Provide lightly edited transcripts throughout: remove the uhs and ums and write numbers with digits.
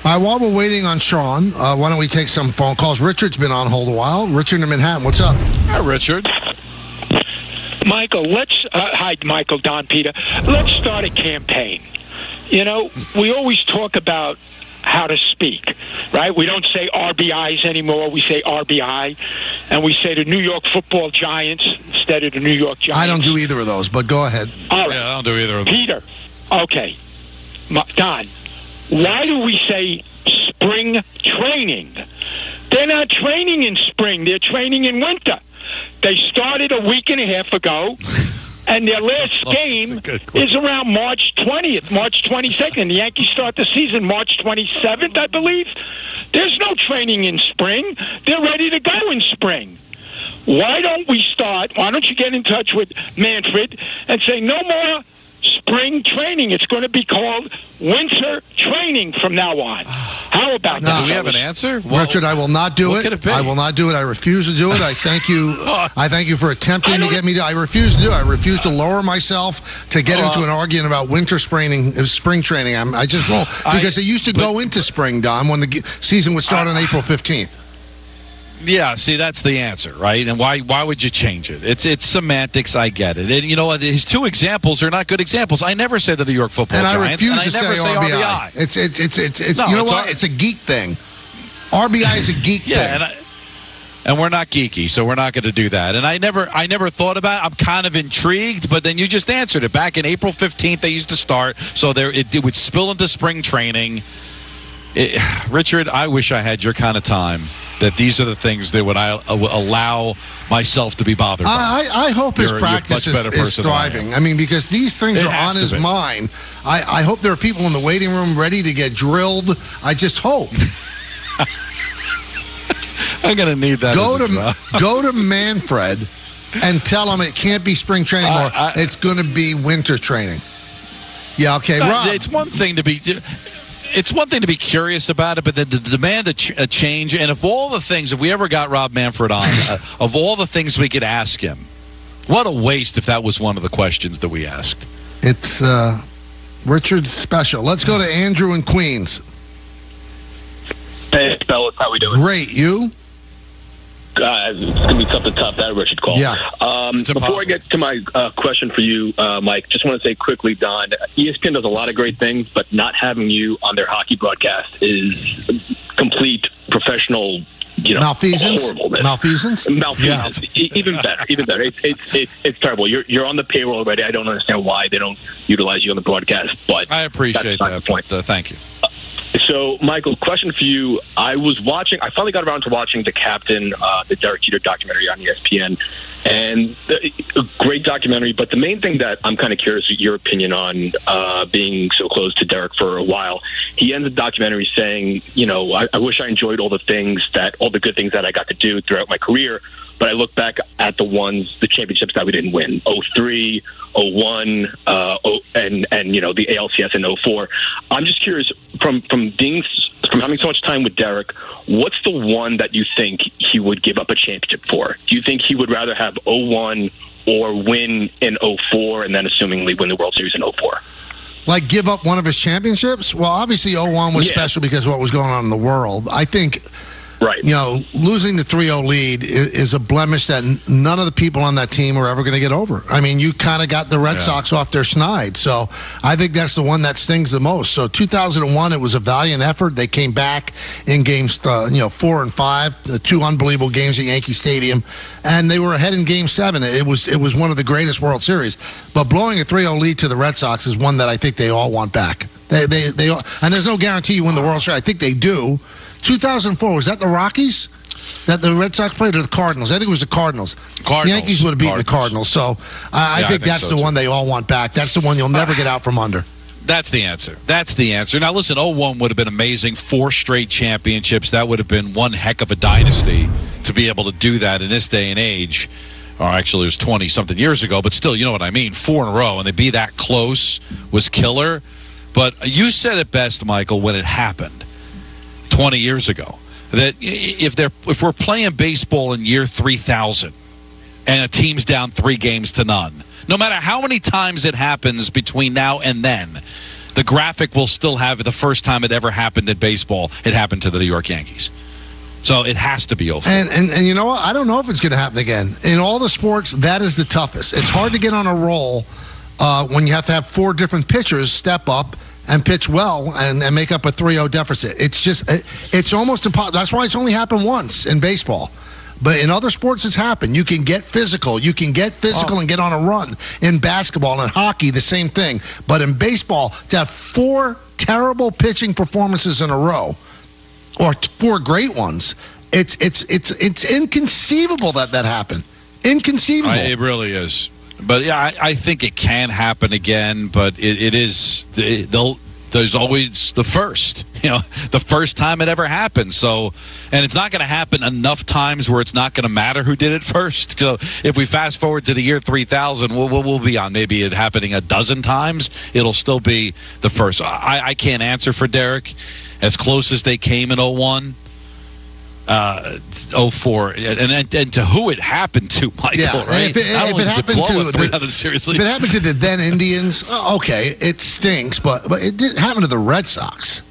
All right, while we're waiting on Sean, why don't we take some phone calls? Richard's been on hold a while. Richard in Manhattan, what's up? Hi, Richard. Michael, hi, Michael, Don, Peter. Let's start a campaign. You know, we always talk about how to speak, right? We don't say RBIs anymore. We say RBI. And we say the New York Football Giants instead of the New York Giants. I don't do either of those, but go ahead. All right. Yeah, I don't do either of them. Peter, okay. Don, why do we say spring training? They're not training in spring. They're training in winter. They started a week and a half ago, and their last game is around March 20th, March 22nd. The Yankees start the season March 27th, I believe. There's no training in spring. They're ready to go in spring. Why don't you get in touch with Manfred and say no more spring training? It's going to be called winter training from now on. How about that? Do we have an answer? Richard, I will not do it. I will not do it. I refuse to do it. I thank you. I thank you for attempting to get me to. I refuse to do it. I refuse to lower myself to get into an argument about spring training. I just won't, because they used to go into spring, Don, when the season would start on April 15th. Yeah, see, that's the answer, right? And why would you change it? It's semantics. I get it. And you know what? His two examples are not good examples. I never say the New York Football Giants. And I refuse to say RBI. It's a geek thing. RBI is a geek thing. And we're not geeky, so we're not going to do that. And I never thought about it. I'm kind of intrigued, but then you just answered it. Back in April 15th, they used to start, so it would spill into spring training. Richard, I wish I had your kind of time. That these are the things that would allow myself to be bothered by. I hope his practice is thriving. I mean, because these things are on his mind. I hope there are people in the waiting room ready to get drilled. I just hope. I'm going to need that. Go to Manfred and tell him it can't be spring training anymore. It's going to be winter training. Yeah, okay, Rob. It's one thing to be... It's one thing to be curious about it, but then to demand a change, and if we ever got Rob Manfred on, of all the things we could ask him, what a waste if that was one of the questions that we asked. It's Richard's special. Let's go to Andrew in Queens. Hey, fellas, how we doing? Great. You? It's going to be something tough, that Richard call. Yeah. Before I get to my question for you, Mike, just want to say quickly, Don, ESPN does a lot of great things, but not having you on their hockey broadcast is complete professional, malfeasance. Malfeasance. Yeah. Even better. It's terrible. You're on the payroll already. I don't understand why they don't utilize you on the broadcast, but I appreciate that. Point. Thank you. So, Michael, question for you. I finally got around to watching The Captain, the Derek Jeter documentary on ESPN, and a great documentary. But the main thing that I'm kind of curious your opinion on, being so close to Derek for a while, he ends the documentary saying, I wish I enjoyed all the good things that I got to do throughout my career. But I look back at the championships that we didn't win, 03, 01, and the ALCS in 04. I'm just curious, from having so much time with Derek, what's the one that you think he would give up a championship for? Do you think he would rather have 01 or win in 04 and then assumingly win the World Series in 04? Like give up one of his championships? Well, obviously 01 was special because of what was going on in the world. I think... Right. Losing the 3-0 lead is a blemish that none of the people on that team are ever going to get over. I mean, you kind of got the Red Sox off their snide. So I think that's the one that stings the most. So 2001, it was a valiant effort. They came back in games 4 and 5, the two unbelievable games at Yankee Stadium, and they were ahead in Game 7. It was one of the greatest World Series. But blowing a 3-0 lead to the Red Sox is one that I think they all want back. They and there's no guarantee you win the World Series. I think they do. 2004, was that the Rockies that the Red Sox played, or the Cardinals? I think it was the Cardinals. The Yankees would have beaten the Cardinals. So I think that's the one they all want back. That's the one you'll never get out from under. That's the answer. Now, listen, 01 would have been amazing. 4 straight championships. That would have been one heck of a dynasty to be able to do that in this day and age. Or actually, it was 20-something years ago, but still, you know what I mean. 4 in a row, and to be that close was killer. But you said it best, Michael, when it happened 20 years ago, that if we're playing baseball in year 3000 and a team's down 3-0, no matter how many times it happens between now and then, the graphic will still have the first time it ever happened in baseball, it happened to the New York Yankees. So it has to be 0-4. And you know what? I don't know if it's going to happen again. In all the sports, that is the toughest. It's hard to get on a roll when you have to have 4 different pitchers step up and pitch well and make up a 3-0 deficit. It's almost impossible. That's why it's only happened once in baseball. But in other sports, it's happened. You can get physical. You can get physical and get on a run. In basketball and hockey, the same thing. But in baseball, to have 4 terrible pitching performances in a row, or 4 great ones, it's inconceivable that happened. Inconceivable. It really is. But yeah, I think it can happen again. But there's always the first. The first time it ever happened. So, and it's not going to happen enough times where it's not going to matter who did it first. So, if we fast forward to the year 3000, we'll be on maybe it happening a dozen times. It'll still be the first. I can't answer for Derek. As close as they came in 01, 04, and to who it happened to, Michael, right? If it happened to the then Indians, okay, it stinks, but it didn't happen to the Red Sox.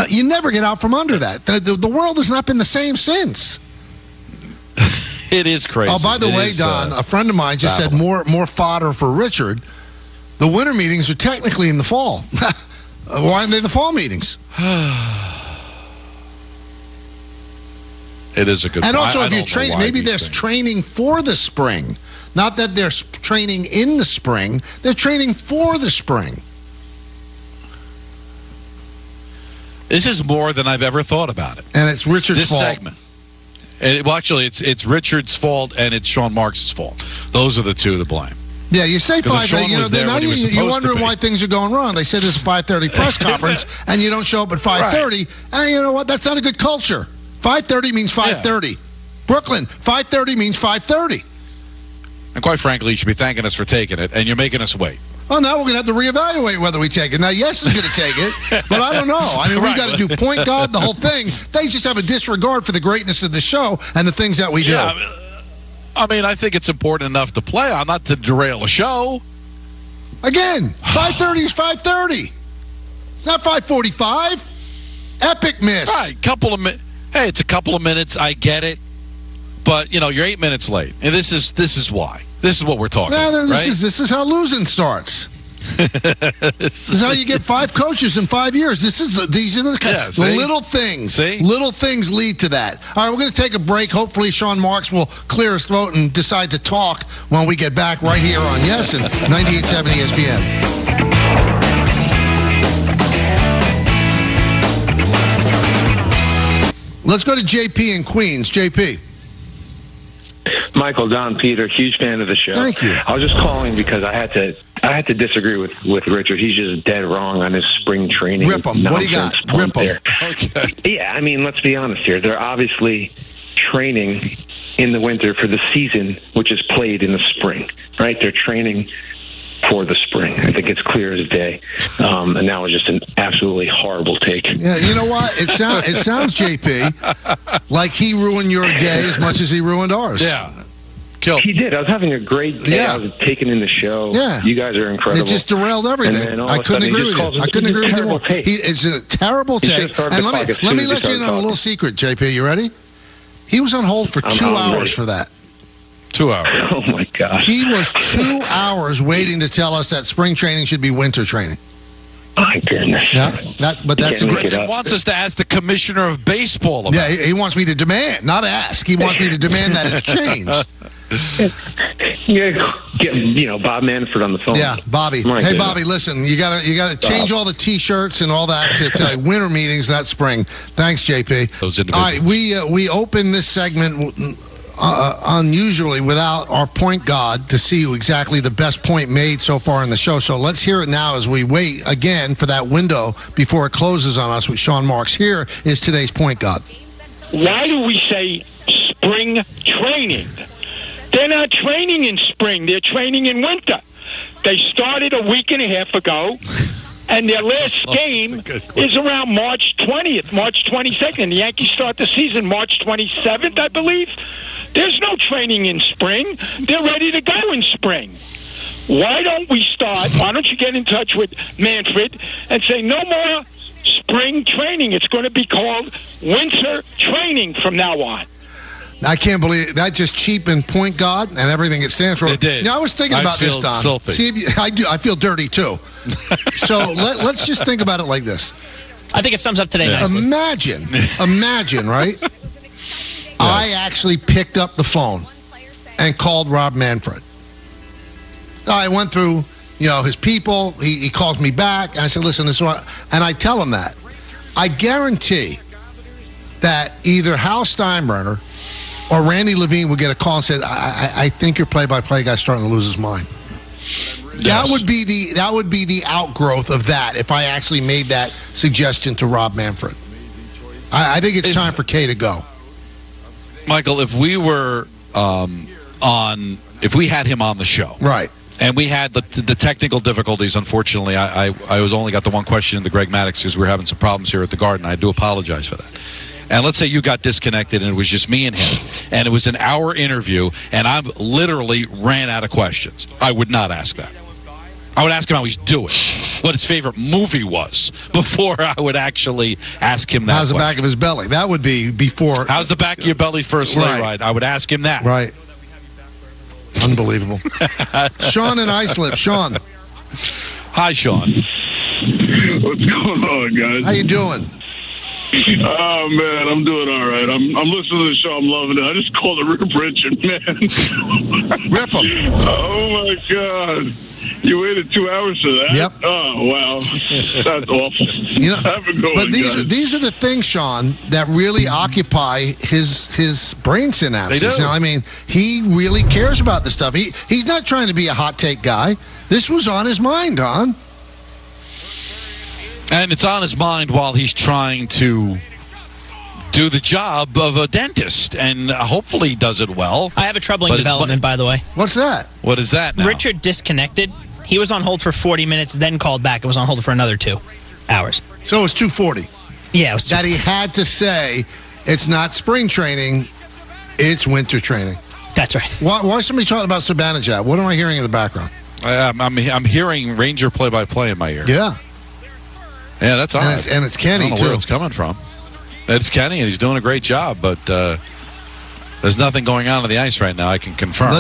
You never get out from under that. The world has not been the same since. It is crazy. Oh, by the way, Don, a friend of mine just said more fodder for Richard. The winter meetings are technically in the fall. Why aren't they the fall meetings? It is a good point. And also, if you're training, maybe there's training for the spring. Not that they're training in the spring. They're training for the spring. This is more than I've ever thought about it. And it's Richard's fault. This segment. It's Richard's fault and it's Sean Marks' fault. Those are the two to blame. Yeah, you say 5:30. Now you're wondering why things are going wrong. They said it's a 5:30 press conference, and you don't show up at 5:30. Right. And you know what? That's not a good culture. 5:30 means 5:30. Yeah. Brooklyn, 5:30 means 5:30. And quite frankly, you should be thanking us for taking it, and you're making us wait. Well, now we're going to have to reevaluate whether we take it. Now, Yes is going to take it, but I don't know. I mean, we've got to do point guard, the whole thing. They just have a disregard for the greatness of the show and the things that we do. I mean, I think it's important enough to play on, not to derail a show. Again, 5:30 is 5:30. It's not 5:45. Epic miss. Right, Hey, it's a couple of minutes. I get it, but you're 8 minutes late, and this is why. This is what we're talking about. This is how losing starts. This is how you get 5 coaches in 5 years. These are the little things. See? Little things lead to that. All right, we're going to take a break. Hopefully, Sean Marks will clear his throat and decide to talk when we get back right here on Yes and 98.7 ESPN. Let's go to JP in Queens. JP. Michael, Don, Peter, huge fan of the show. Thank you. I was just calling because I had to disagree with Richard. He's just dead wrong on his spring training. Rip him. What do you got? Rip him. Okay. Yeah, I mean, let's be honest here. They're obviously training in the winter for the season, which is played in the spring, right? They're training for the spring. I think it's clear as day. And that was just an absolutely horrible take. Yeah, you know what? It sounds, JP, like he ruined your day as much as he ruined ours. Yeah. He did. I was having a great day. Yeah. I was taking in the show. Yeah. You guys are incredible. It just derailed everything. I couldn't agree with you. I couldn't agree with you more. It's a terrible take. And let me let you in on a little secret, JP. You ready? He was on hold for 2 hours for that. 2 hours. Oh, my gosh. He was 2 hours waiting to tell us that spring training should be winter training. My goodness. Yeah, that's a great. He wants us to ask the commissioner of baseball about it. Yeah, he wants me to demand, not ask. He wants me to demand that it's changed. Get Bob Manfred on the phone. Yeah, Bobby. Hey, Bobby, listen, you gotta change all the T-shirts and all that to winter meetings, not spring. Thanks, JP. Those individuals. All right, we open this segment unusually without our point guard to see exactly the best point made so far in the show. So let's hear it now as we wait again for that window before it closes on us with Sean Marks. Here is today's point guard. Why do we say spring training? They're not training in spring. They're training in winter. They started a week and a half ago, and their last game is around March 20th, March 22nd. The Yankees start the season March 27th, I believe. There's no training in spring. They're ready to go in spring. Why don't you get in touch with Manfred and say no more spring training? It's going to be called winter training from now on. I can't believe that just cheapened Point God and everything it stands for. It did. Now, I was thinking about this, Don. Filthy. See, I do. I feel dirty too. So let's just think about it like this. I think it sums up today nicely. Imagine, right? Yes. I actually picked up the phone and called Rob Manfred. I went through, his people. He calls me back, and I said, "Listen, this is what," and I tell him that. I guarantee that either Hal Steinbrenner or Randy Levine would get a call and said, I think your play-by-play guy's starting to lose his mind. Yes. That would be the outgrowth of that if I actually made that suggestion to Rob Manfred. I think it's time for Kay to go. Michael, if we were if we had him on the show, right, and we had the technical difficulties, unfortunately, I was only got the one question in the Greg Maddox because we were having some problems here at the Garden. I do apologize for that. And let's say you got disconnected and it was just me and him, and it was an hour interview, and I literally ran out of questions. I would not ask that. I would ask him how he's doing, what his favorite movie was, before I would actually ask him that. How's the back of his belly? That would be before. How's the back of your belly for a sleigh ride? I would ask him that. Right. Unbelievable. Sean in Islip. Sean. Hi, Sean. What's going on, guys? How you doing? Oh, man, I'm doing all right. I'm listening to the show. I'm loving it. I just called it Rip Richard, man. Rip him. Oh, my God. You waited 2 hours for that? Yep. Oh, wow. That's awful. Have a good but one, these are the things, Sean, that really occupy his brain synapses. They do. I mean, he really cares about this stuff. He's not trying to be a hot take guy. This was on his mind, Don. And it's on his mind while he's trying to do the job of a dentist, and hopefully he does it well. I have a troubling development, by the way. What's that? What is that now? Richard disconnected. He was on hold for 40 minutes, then called back and was on hold for another 2 hours. So it was 2:40. Yeah, it was that he had to say it's not spring training, it's winter training. That's right. Why is somebody talking about Sabanajad? What am I hearing in the background? I'm hearing Ranger play-by-play in my ear. Yeah. Yeah, that's odd. And it's Kenny, I don't know where it's coming from. It's Kenny, and he's doing a great job, but there's nothing going on the ice right now, I can confirm.